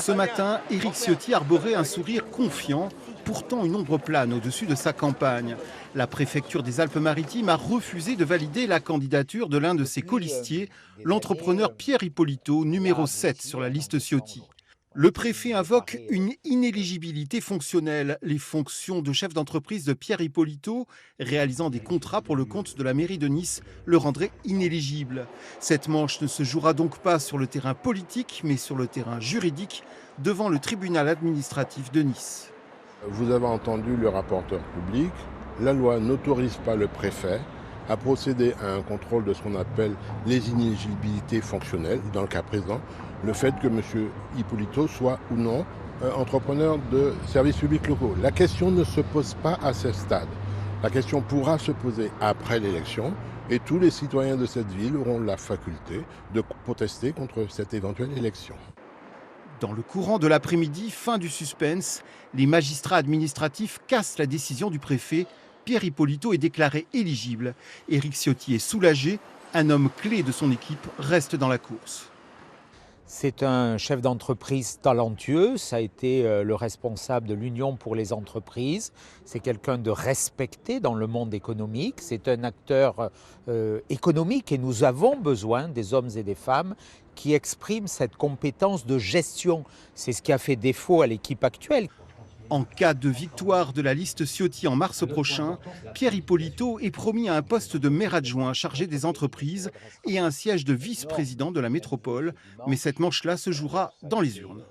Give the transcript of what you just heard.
Ce matin, Éric Ciotti arborait un sourire confiant. Pourtant, une ombre plane au-dessus de sa campagne. La préfecture des Alpes-Maritimes a refusé de valider la candidature de l'un de ses colistiers, l'entrepreneur Pierre Ippolito, numéro 7 sur la liste Ciotti. Le préfet invoque une inéligibilité fonctionnelle. Les fonctions de chef d'entreprise de Pierre Ippolito, réalisant des contrats pour le compte de la mairie de Nice, le rendraient inéligible. Cette manche ne se jouera donc pas sur le terrain politique, mais sur le terrain juridique, devant le tribunal administratif de Nice. Vous avez entendu le rapporteur public. La loi n'autorise pas le préfet à procéder à un contrôle de ce qu'on appelle les inéligibilités fonctionnelles. Dans le cas présent, le fait que M. Ippolito soit ou non entrepreneur de services publics locaux. La question ne se pose pas à ce stade. La question pourra se poser après l'élection et tous les citoyens de cette ville auront la faculté de protester contre cette éventuelle élection. Dans le courant de l'après-midi, fin du suspense, les magistrats administratifs cassent la décision du préfet. Pierre Ippolito est déclaré éligible. Éric Ciotti est soulagé. Un homme clé de son équipe reste dans la course. C'est un chef d'entreprise talentueux, ça a été le responsable de l'Union pour les entreprises, c'est quelqu'un de respecté dans le monde économique, c'est un acteur économique et nous avons besoin des hommes et des femmes qui expriment cette compétence de gestion. C'est ce qui a fait défaut à l'équipe actuelle. En cas de victoire de la liste Ciotti en mars prochain, Pierre Ippolito est promis à un poste de maire adjoint chargé des entreprises et à un siège de vice-président de la métropole. Mais cette manche-là se jouera dans les urnes.